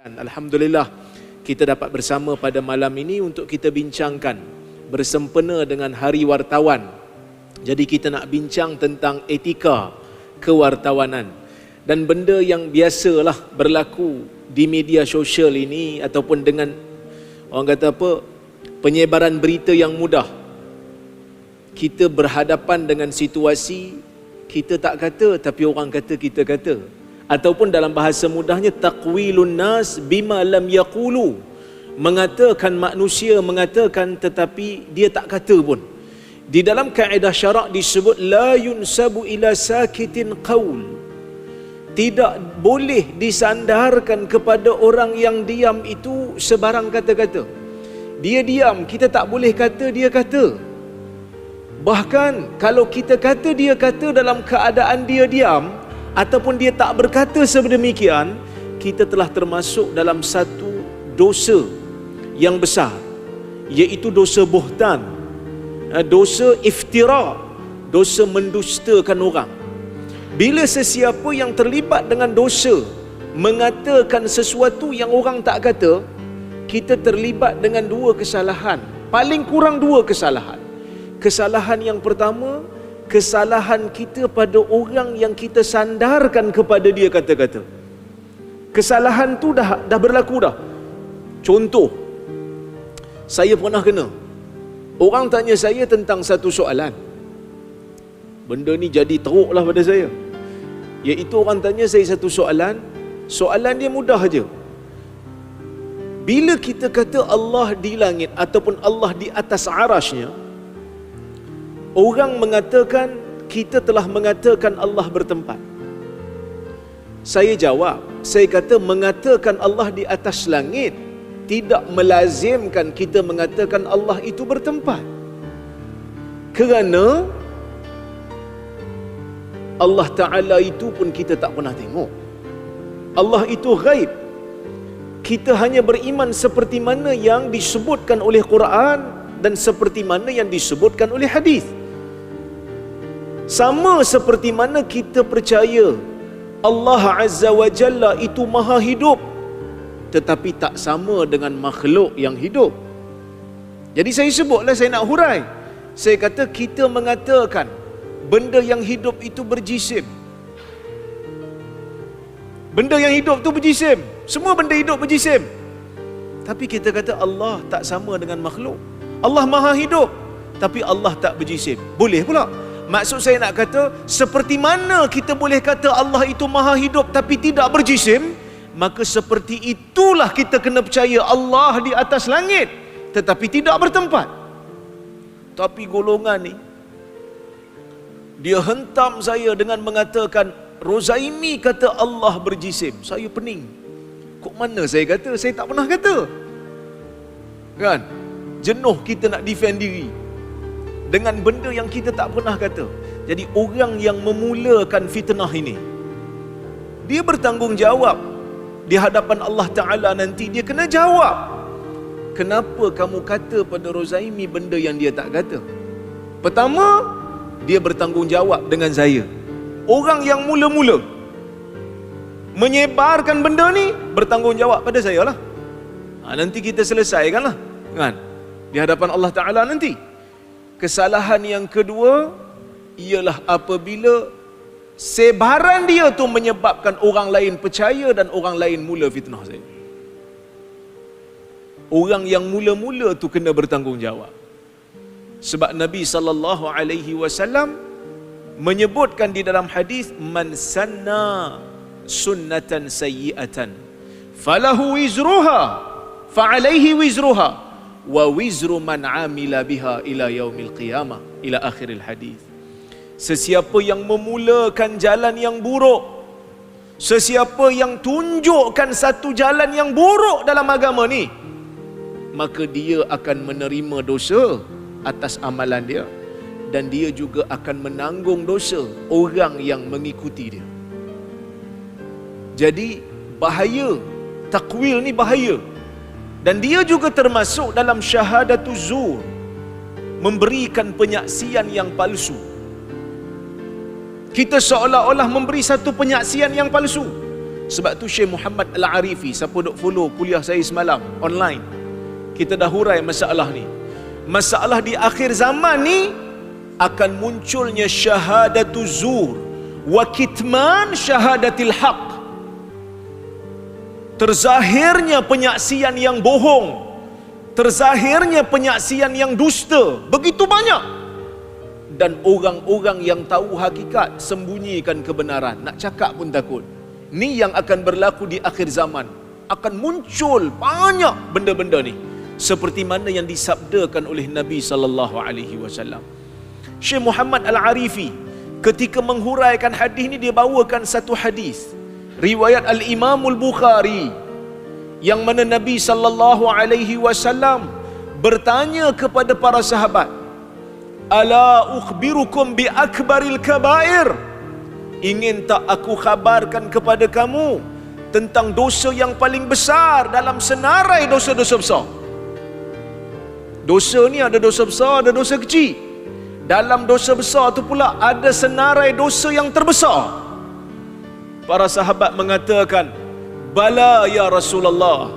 Alhamdulillah, kita dapat bersama pada malam ini untuk kita bincangkan bersempena dengan Hari Wartawan. Jadi kita nak bincang tentang etika kewartawanan dan benda yang biasalah berlaku di media sosial ini ataupun dengan orang kata apa, penyebaran berita yang mudah. Kita berhadapan dengan situasi kita tak kata tapi orang kata kita kata. Ataupun dalam bahasa mudahnya taqwilun nas bima lam yaqulu, mengatakan manusia mengatakan tetapi dia tak kata pun. Di dalam kaedah syarak disebut la yunsabu ila sakitin qaul, tidak boleh disandarkan kepada orang yang diam itu sebarang kata-kata. Dia diam, kita tak boleh kata dia kata. Bahkan kalau kita kata dia kata dalam keadaan dia diam ataupun dia tak berkata sedemikian, kita telah termasuk dalam satu dosa yang besar, iaitu dosa buhtan, dosa iftira, dosa mendustakan orang. Bila sesiapa yang terlibat dengan dosa mengatakan sesuatu yang orang tak kata, kita terlibat dengan dua kesalahan, paling kurang dua kesalahan. Kesalahan yang pertama, kesalahan kita pada orang yang kita sandarkan kepada dia kata-kata. Kesalahan tu dah berlaku dah. Contoh, saya pernah kena orang tanya saya tentang satu soalan. Benda ni jadi teruklah pada saya. Iaitu orang tanya saya satu soalan, soalan dia mudah aja. Bila kita kata Allah di langit ataupun Allah di atas arasnya, orang mengatakan kita telah mengatakan Allah bertempat. Saya jawab, saya kata mengatakan Allah di atas langit tidak melazimkan kita mengatakan Allah itu bertempat. Kerana Allah Ta'ala itu pun kita tak pernah tengok. Allah itu ghaib. Kita hanya beriman seperti mana yang disebutkan oleh Quran dan seperti mana yang disebutkan oleh hadis. Sama seperti mana kita percaya Allah Azza wa Jalla itu maha hidup, tetapi tak sama dengan makhluk yang hidup. Jadi saya sebutlah, saya nak hurai. Saya kata kita mengatakan benda yang hidup itu berjisim. Benda yang hidup itu berjisim. Semua benda hidup berjisim. Tapi kita kata Allah tak sama dengan makhluk. Allah maha hidup, tapi Allah tak berjisim. Boleh pula. Maksud saya nak kata, seperti mana kita boleh kata Allah itu maha hidup tapi tidak berjisim, maka seperti itulah kita kena percaya Allah di atas langit tetapi tidak bertempat. Tapi golongan ni, dia hentam saya dengan mengatakan Rozaimi kata Allah berjisim. Saya pening. Kok mana saya kata? Saya tak pernah kata. Kan? Jenuh kita nak defend diri dengan benda yang kita tak pernah kata. Jadi orang yang memulakan fitnah ini, dia bertanggungjawab di hadapan Allah Ta'ala nanti. Dia kena jawab, kenapa kamu kata pada Rozaimi benda yang dia tak kata. Pertama, dia bertanggungjawab dengan saya. Orang yang mula-mula menyebarkan benda ni bertanggungjawab pada saya lah. Nanti kita selesaikan lah, kan, di hadapan Allah Ta'ala nanti. Kesalahan yang kedua ialah apabila sebaran dia tu menyebabkan orang lain percaya dan orang lain mula fitnah saya. Orang yang mula-mula tu kena bertanggungjawab. Sebab Nabi SAW menyebutkan di dalam hadis, man sanna sunnatan sayyi'atan falahu wizruha fa'alaihi wizruha wa wizru man amila biha ila yaumil qiyamah, ila akhiril hadis. Sesiapa yang memulakan jalan yang buruk, sesiapa yang tunjukkan satu jalan yang buruk dalam agama ni, maka dia akan menerima dosa atas amalan dia, dan dia juga akan menanggung dosa orang yang mengikuti dia. Jadi bahaya, takwil ni bahaya. Dan dia juga termasuk dalam syahadatuz zur, memberikan penyaksian yang palsu. Kita seolah-olah memberi satu penyaksian yang palsu. Sebab tu Syekh Muhammad Al-Arifi, siapa duk follow kuliah saya semalam online, kita dah hurai masalah ni. Masalah di akhir zaman ni akan munculnya syahadatul zur wa kitman syahadatil haq. Terzahirnya penyaksian yang bohong, terzahirnya penyaksian yang dusta, begitu banyak. Dan orang-orang yang tahu hakikat sembunyikan kebenaran, nak cakap pun takut. Ni yang akan berlaku di akhir zaman. Akan muncul banyak benda-benda ni, seperti mana yang disabdakan oleh Nabi sallallahu alaihi wasallam. Syekh Muhammad Al-Arifi ketika menghuraikan hadis ni, dia bawakan satu hadis riwayat Al-Imam Al-Bukhari, yang mana Nabi sallallahu alaihi wasallam bertanya kepada para sahabat, "Ala ukhbirukum bi akbaril kabair?" Ingin tak aku khabarkan kepada kamu tentang dosa yang paling besar dalam senarai dosa-dosa besar. Dosa ni ada dosa besar, ada dosa kecil. Dalam dosa besar tu pula ada senarai dosa yang terbesar. Para sahabat mengatakan, "Bala ya Rasulullah."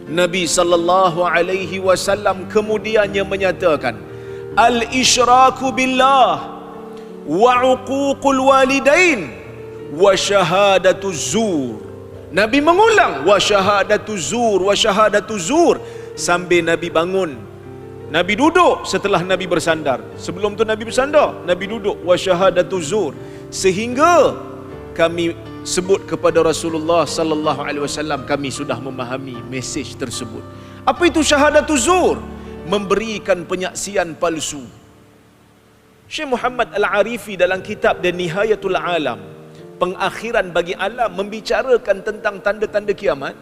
Nabi sallallahu alaihi wasallam kemudiannya menyatakan, "Al-isyraku billah wa uququl walidain wa syahadatuz zur." Nabi mengulang wa syahadatuz zur, wa syahadatuz zur, sambil Nabi bangun. Nabi duduk setelah Nabi bersandar. Sebelum tu Nabi bersandar, Nabi duduk wa syahadatuz zur, sehingga kami sebut kepada Rasulullah sallallahu alaihi wasallam, kami sudah memahami mesej tersebut. Apa itu syahadatuz zur? Memberikan penyaksian palsu. Syekh Muhammad Al-Arifi dalam kitab dia Nihayatul Alam, pengakhiran bagi alam, membicarakan tentang tanda-tanda kiamat.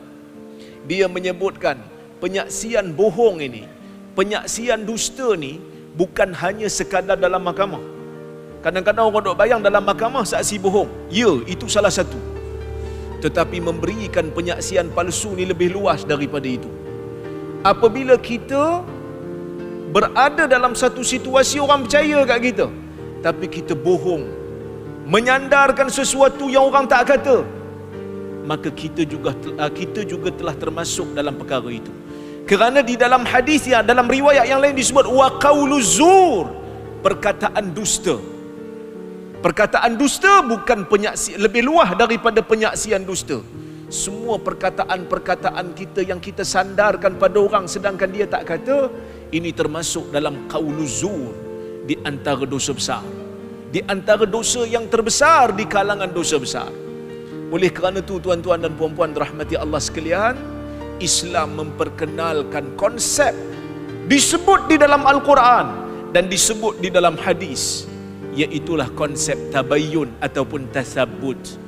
Dia menyebutkan penyaksian bohong ini, penyaksian dusta ni bukan hanya sekadar dalam mahkamah. Kadang-kadang orang duk bayang dalam mahkamah saksi bohong. Ya, itu salah satu. Tetapi memberikan penyaksian palsu ni lebih luas daripada itu. Apabila kita berada dalam satu situasi orang percaya kat kita, tapi kita bohong, menyandarkan sesuatu yang orang tak kata, maka kita juga telah termasuk dalam perkara itu. Kerana di dalam hadis yang dalam riwayat yang lain disebut wa qauluz zur, perkataan dusta. Perkataan dusta bukan penyaksian, lebih luas daripada penyaksian dusta. Semua perkataan-perkataan kita yang kita sandarkan pada orang sedangkan dia tak kata, ini termasuk dalam qauluz zur, di antara dosa besar, di antara dosa yang terbesar di kalangan dosa besar. Oleh kerana itu tuan-tuan dan puan-puan rahmati Allah sekalian, Islam memperkenalkan konsep disebut di dalam Al-Quran dan disebut di dalam hadis, iaitulah konsep tabayyun ataupun tasabbut.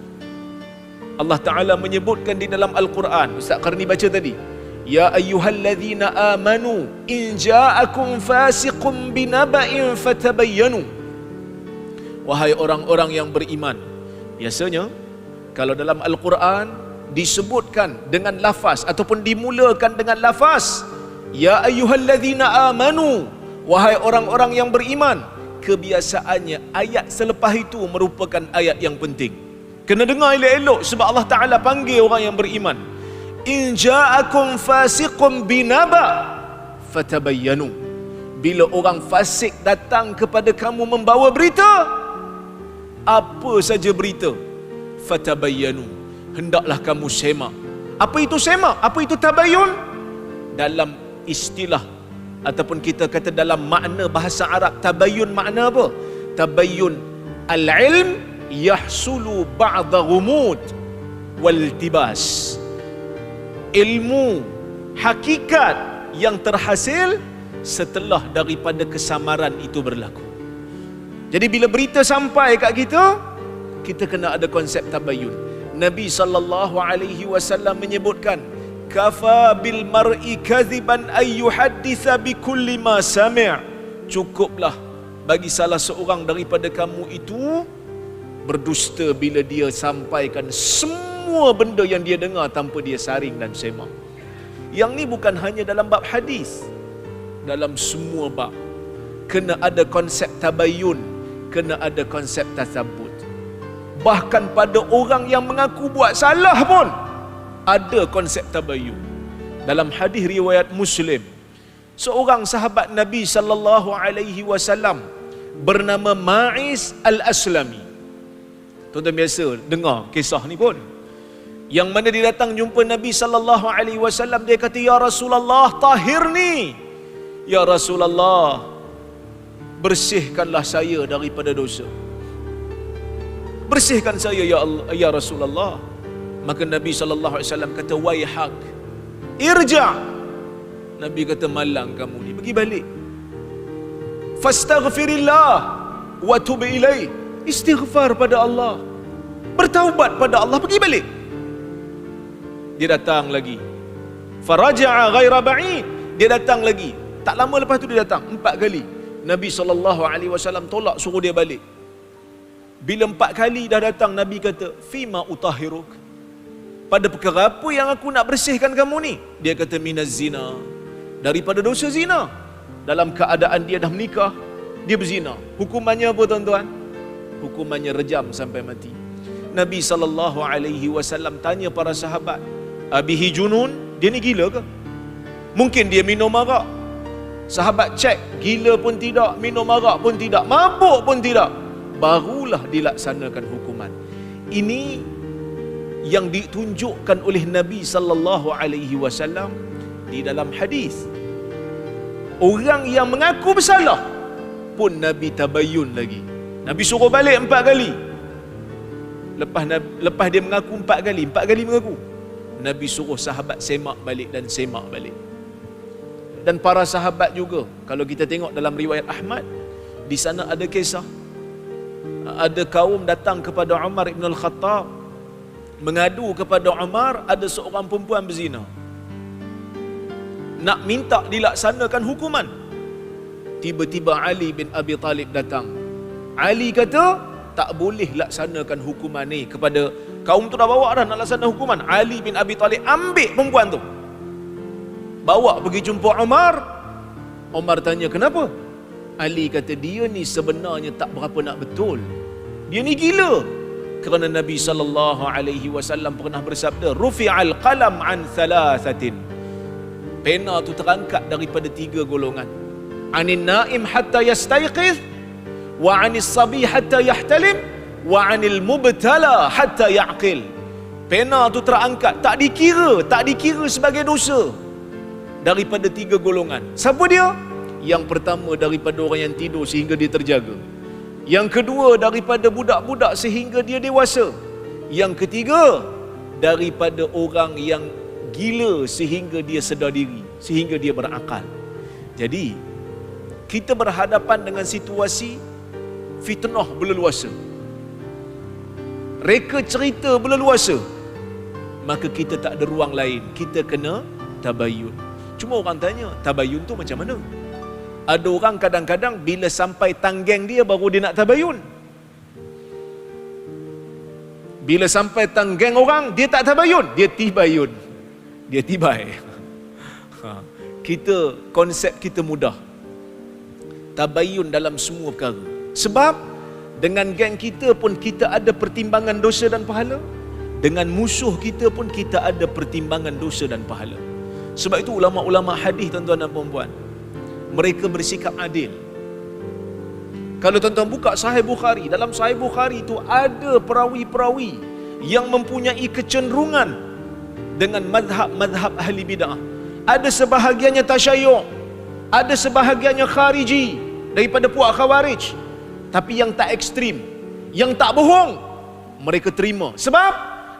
Allah Ta'ala menyebutkan di dalam Al-Quran, Ustaz Qarni baca tadi, "Ya ayyuhalladzina amanu in ja'akum fasiqun binaba'in fatabayyanu." Wahai orang-orang yang beriman. Biasanya kalau dalam Al-Quran disebutkan dengan lafaz ataupun dimulakan dengan lafaz "Ya ayyuhalladzina amanu", wahai orang-orang yang beriman, kebiasaannya ayat selepas itu merupakan ayat yang penting. Kena dengar elok-elok sebab Allah Ta'ala panggil orang yang beriman. "In ja'akum fasiqun binaba fatabayyanu." Bila orang fasik datang kepada kamu membawa berita, apa saja berita, fatabayyanu, hendaklah kamu semak. Apa itu semak? Apa itu tabayyun? Dalam istilah ataupun kita kata dalam makna bahasa Arab, tabayyun makna apa? Tabayyun al-ilm yahsulu ba'da ghumud wal tibas. Ilmu hakikat yang terhasil setelah daripada kesamaran itu berlaku. Jadi bila berita sampai kat kita, kita kena ada konsep tabayyun. Nabi sallallahu alaihi wasallam menyebutkan, "Kafa bil mar'i kadhiban ay yuhadditha bi kulli ma sami'." Cukuplah bagi salah seorang daripada kamu itu berdusta bila dia sampaikan semua benda yang dia dengar tanpa dia saring dan semak. Yang ni bukan hanya dalam bab hadis, dalam semua bab kena ada konsep tabayyun, kena ada konsep tasabbut. Bahkan pada orang yang mengaku buat salah pun ada konsep tabayyun. Dalam hadis riwayat Muslim, seorang sahabat Nabi sallallahu alaihi wasallam bernama Ma'iz Al-Aslami. Tuan-tuan biasa dengar kisah ni pun. Yang mana dia datang jumpa Nabi sallallahu alaihi wasallam, dia kata, "Ya Rasulullah, tahirni. Ya Rasulullah, bersihkanlah saya daripada dosa. Bersihkan saya ya Allah, ya Rasulullah." Maka Nabi sallallahu alaihi wasallam kata, "Waihak, irja'." Nabi kata, "Malang kamu ni, pergi balik. Fastaghfirillah wa tub ilaih." Istighfar pada Allah, bertaubat pada Allah, pergi balik. Dia datang lagi. Faraja'a ghaira ba'id. Dia datang lagi. Tak lama lepas tu dia datang 4 kali. Nabi SAW tolak, suruh dia balik. Bila 4 kali dah datang, Nabi kata, "Fima utahhiruk?" Pada perkara apa yang aku nak bersihkan kamu ni? Dia kata, "Minaz zina." Daripada dosa zina. Dalam keadaan dia dah menikah, dia berzina. Hukumannya apa tuan-tuan? Hukumannya rejam sampai mati. Nabi SAW tanya para sahabat, "Abihi junun? Dia ni gila ke? Mungkin dia minum arak." Sahabat cek, gila pun tidak, minum arak pun tidak, mabuk pun tidak. Barulah dilaksanakan hukuman. Ini yang ditunjukkan oleh Nabi SAW di dalam hadis. Orang yang mengaku bersalah pun Nabi tabayyun lagi. Nabi suruh balik 4 kali. Lepas dia mengaku 4 kali mengaku, Nabi suruh sahabat semak balik dan semak balik. Dan para sahabat juga, kalau kita tengok dalam riwayat Ahmad, di sana ada kisah, ada kaum datang kepada Umar ibn al-Khattab, mengadu kepada Umar ada seorang perempuan berzina, nak minta dilaksanakan hukuman. Tiba-tiba Ali bin Abi Talib datang. Ali kata, tak boleh laksanakan hukuman ni kepada kaum tu, dah bawa dah nak laksanakan hukuman. Ali bin Abi Talib ambil perempuan tu, bawa pergi jumpa Umar. Umar tanya, "Kenapa?" Ali kata, "Dia ni sebenarnya tak berapa nak betul. Dia ni gila." Kerana Nabi SAW pernah bersabda, "Rufi'al qalam an thalathatin." Pena tu terangkat daripada 3 golongan. Anin naim hatta yastayqiz, wa anis sabi hatta yahtalim, wa anil mubtala hatta ya'qil. Pena tu terangkat, tak dikira sebagai dosa daripada 3 golongan. Siapa dia? Yang pertama daripada orang yang tidur sehingga dia terjaga. Yang kedua daripada budak-budak sehingga dia dewasa. Yang ketiga daripada orang yang gila sehingga dia sedar diri, sehingga dia berakal. Jadi kita berhadapan dengan situasi fitnah berleluasa, reka cerita berleluasa, maka kita tak ada ruang lain, kita kena tabayyun. Cuma orang tanya, tabayyun tu macam mana? Ada orang kadang-kadang bila sampai tanggeng dia baru dia nak tabayyun. Bila sampai tanggeng orang, dia tak tabayyun, dia tibayun. Dia tibai. Konsep kita mudah. Tabayyun dalam semua perkara. Sebab dengan geng kita pun kita ada pertimbangan dosa dan pahala. Dengan musuh kita pun kita ada pertimbangan dosa dan pahala. Sebab itu ulama-ulama hadis, tuan-tuan dan puan-puan, mereka bersikap adil. Kalau tuan-tuan buka Sahih Bukhari, dalam Sahih Bukhari itu ada perawi-perawi yang mempunyai kecenderungan dengan madhab ahli bid'ah. Ada sebahagiannya tasyayyuh, ada sebahagiannya khariji daripada puak khawarij. Tapi yang tak ekstrim, yang tak bohong, mereka terima. Sebab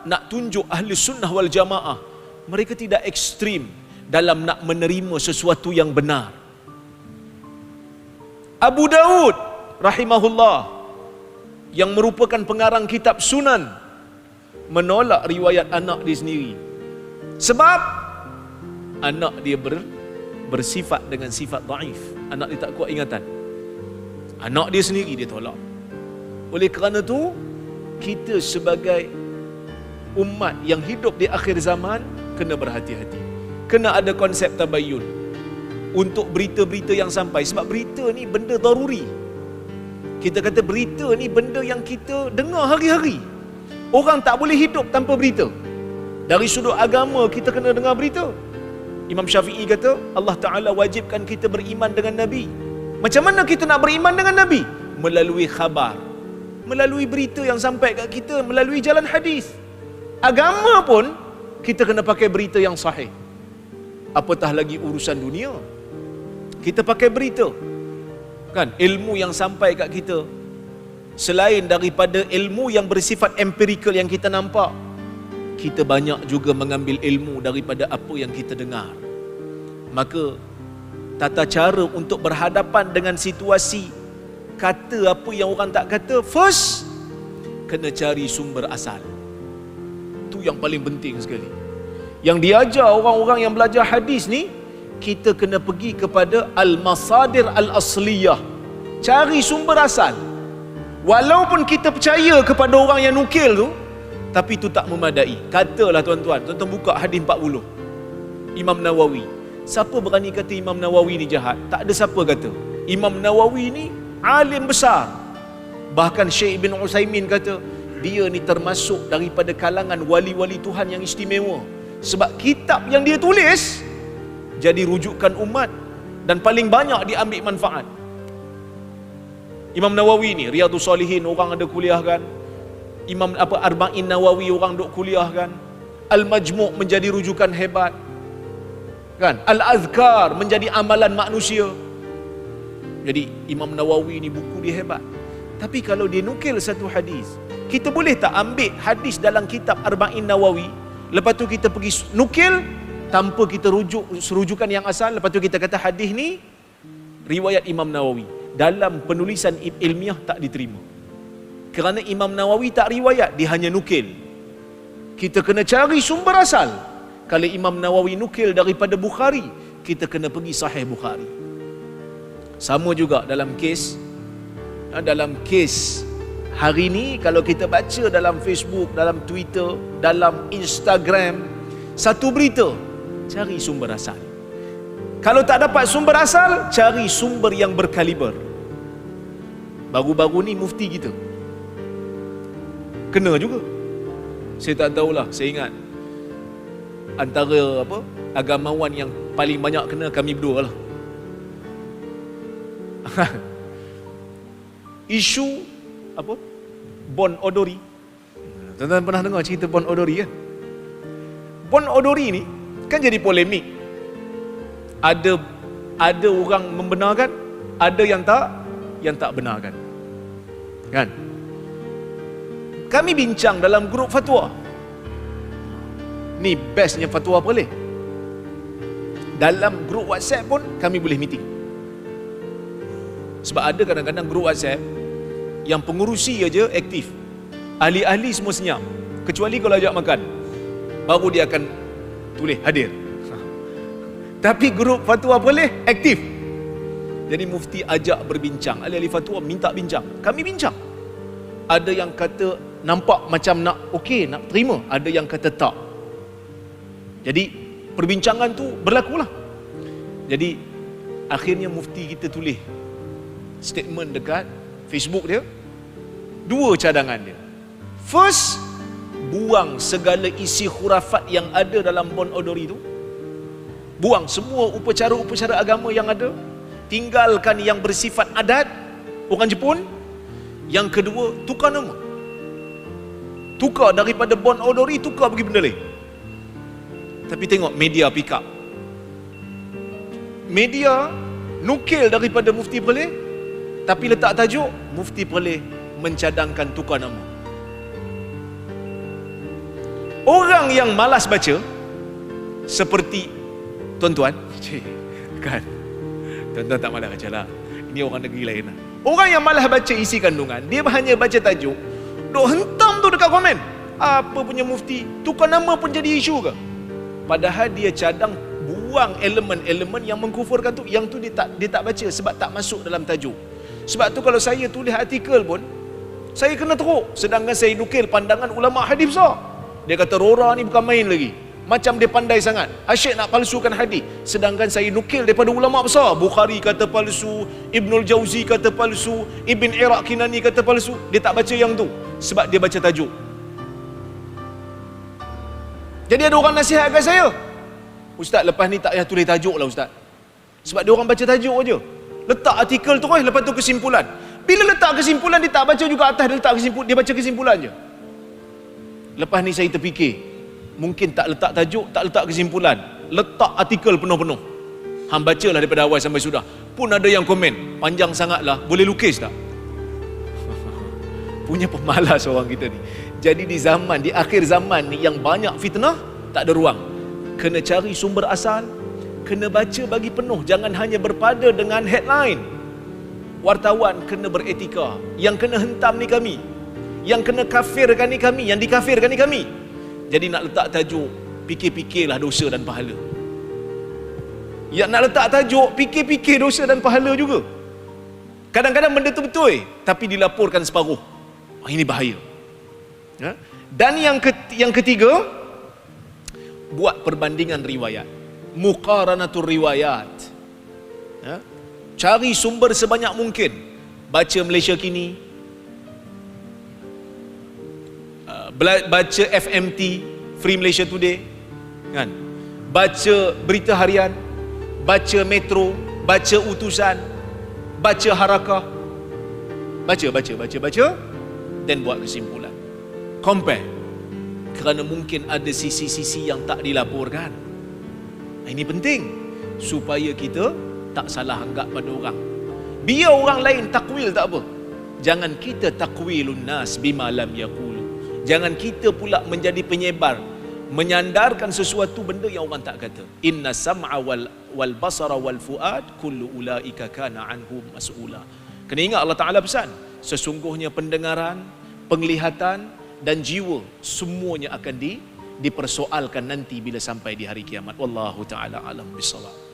nak tunjuk ahli sunnah wal jamaah, mereka tidak ekstrim dalam nak menerima sesuatu yang benar. Abu Daud rahimahullah, yang merupakan pengarang kitab Sunan, menolak riwayat anak dia sendiri. Sebab anak dia bersifat dengan sifat dhaif. Anak dia tak kuat ingatan. Anak dia sendiri dia tolak. Oleh kerana tu, kita sebagai umat yang hidup di akhir zaman kena berhati-hati. Kena ada konsep tabayyun untuk berita-berita yang sampai. Sebab berita ni benda daruri. Kita kata berita ni benda yang kita dengar hari-hari. Orang tak boleh hidup tanpa berita. Dari sudut agama kita kena dengar berita. Imam Syafi'i kata Allah Ta'ala wajibkan kita beriman dengan Nabi. Macam mana kita nak beriman dengan Nabi? Melalui khabar, melalui berita yang sampai kat kita, melalui jalan hadis. Agama pun kita kena pakai berita yang sahih. Apatah lagi urusan dunia, kita pakai berita. Kan, ilmu yang sampai kat kita, selain daripada ilmu yang bersifat empirikal yang kita nampak, kita banyak juga mengambil ilmu daripada apa yang kita dengar. Maka tata cara untuk berhadapan dengan situasi, kata apa yang orang tak kata, first kena cari sumber asal. Itu yang paling penting sekali. Yang diajar orang-orang yang belajar hadis ni, kita kena pergi kepada al-masadir al-asliyah. Cari sumber asal. Walaupun kita percaya kepada orang yang nukil tu, tapi itu tak memadai. Katalah tuan-tuan buka hadis 40 Imam Nawawi. Siapa berani kata Imam Nawawi ni jahat? Tak ada siapa kata. Imam Nawawi ni alim besar. Bahkan Syekh Ibn Utsaimin kata dia ni termasuk daripada kalangan wali-wali Tuhan yang istimewa. Sebab kitab yang dia tulis jadi rujukan umat dan paling banyak diambil manfaat. Imam Nawawi ni Riyadhus Salihin orang ada kuliahkan. Imam Arba'in Nawawi orang duk kuliahkan. Al-Majmu' menjadi rujukan hebat. Kan? Al-Azkar menjadi amalan manusia. Jadi Imam Nawawi ni buku dia hebat. Tapi kalau dia nukil satu hadis, kita boleh tak ambil hadis dalam kitab Arba'in Nawawi, lepas tu kita pergi nukil tanpa kita rujukan yang asal, lepas tu kita kata hadis ni riwayat Imam Nawawi. Dalam penulisan ilmiah tak diterima. Kerana Imam Nawawi tak riwayat, dia hanya nukil. Kita kena cari sumber asal. Kalau Imam Nawawi nukil daripada Bukhari, kita kena pergi Sahih Bukhari. Sama juga dalam kes hari ni, kalau kita baca dalam Facebook, dalam Twitter, dalam Instagram, satu berita, cari sumber asal. Kalau tak dapat sumber asal, cari sumber yang berkaliber. Baru-baru ni mufti kita kena juga. Saya tak tahulah, saya ingat antara agamawan yang paling banyak kena kami berdua lah. Isu Bon Odori. Tuan-tuan pernah dengar cerita Bon Odori kan? Bon Odori ni kan jadi polemik. Ada orang membenarkan, ada yang tak benarkan. Kan? Kami bincang dalam grup fatwa. Ni bestnya fatwa boleh. Dalam grup WhatsApp pun kami boleh meeting. Sebab ada kadang-kadang grup WhatsApp yang pengurusi aja aktif. Ahli-ahli semua senyap. Kecuali kalau ajak makan, baru dia akan tulis hadir. Tapi grup fatwa boleh aktif. Jadi mufti ajak berbincang. Ahli-ahli fatwa minta bincang. Kami bincang. Ada yang kata nampak macam nak okey, nak terima. Ada yang kata tak. Jadi perbincangan tu berlakulah. Jadi akhirnya mufti kita tulis statement dekat Facebook dia. Dua cadangan dia. First, buang segala isi khurafat yang ada dalam Bon Odori tu. Buang semua upacara-upacara agama yang ada. Tinggalkan yang bersifat adat orang Jepun. Yang kedua, tukar nama. Tukar daripada Bon Odori, tukar pergi benda lain. Tapi tengok media pick up. Media nukil daripada Mufti Perleh, tapi letak tajuk Mufti Perleh mencadangkan tukar nama. Orang yang malas baca, seperti tuan-tuan, kan? Tuan-tuan tak malas baca lah. Ini orang negeri lain lah. Orang yang malas baca isi kandungan, dia hanya baca tajuk, duk hentam tu dekat komen. Apa punya mufti, tukar nama pun jadi isu ke? Padahal dia cadang buang elemen-elemen yang mengkufurkan tu. Yang tu dia tak baca sebab tak masuk dalam tajuk. Sebab tu kalau saya tulis artikel pun, saya kena teruk. Sedangkan saya nukil pandangan ulama hadis besar. Dia kata Rora ni bukan main lagi. Macam dia pandai sangat. Asyik nak palsukan hadis. Sedangkan saya nukil daripada ulama besar. Bukhari kata palsu, Ibnul Jauzi kata palsu, Ibn Iraq Kinani kata palsu. Dia tak baca yang tu sebab dia baca tajuk. Jadi ada orang nasihat kat saya, "Ustaz, lepas ni tak payah tulis tajuk lah Ustaz. Sebab dia orang baca tajuk je. Letak artikel tu lepas tu kesimpulan. Bila letak kesimpulan, dia tak baca juga atas, dia letak kesimpulan, dia baca kesimpulan je." Lepas ni saya terfikir, mungkin tak letak tajuk, tak letak kesimpulan, letak artikel penuh-penuh. Hang bacalah daripada awal sampai sudah. Pun ada yang komen, "Panjang sangatlah, boleh lukis tak?" Punya pemalas orang kita ni. Jadi di zaman, di akhir zaman ni yang banyak fitnah, tak ada ruang. Kena cari sumber asal, kena baca bagi penuh, jangan hanya berpada dengan headline. Wartawan kena beretika. Yang kena hentam ni kami, yang kena kafirkan ni kami, yang dikafirkan ni kami. Jadi nak letak tajuk, fikir-fikirlah dosa dan pahala. Yang nak letak tajuk, fikir-fikir dosa dan pahala juga. Kadang-kadang benda tu betul, tapi dilaporkan separuh. Ini bahaya. Dan yang ketiga, buat perbandingan riwayat, muqaranatul riwayat. Cari sumber sebanyak mungkin. Baca Malaysia Kini, baca FMT, Free Malaysia Today, kan? Baca Berita Harian, baca Metro, baca Utusan, baca Harakah. Baca dan buat kesimpulan. Compare. Kerana mungkin ada sisi-sisi yang tak dilaporkan. Ini penting supaya kita tak salah anggap pada orang. Biar orang lain takwil tak apa, jangan kita takwilun nas bima lam yaqulu. Jangan kita pula menjadi penyebar, menyandarkan sesuatu benda yang orang tak kata. Inna sam'a wal basara wal fuad kullu ulaika kana anhu mas'ula. Kena ingat Allah Ta'ala pesan, sesungguhnya pendengaran, penglihatan dan jiwa semuanya akan dipersoalkan nanti bila sampai di hari kiamat. Wallahu ta'ala alam bisawab.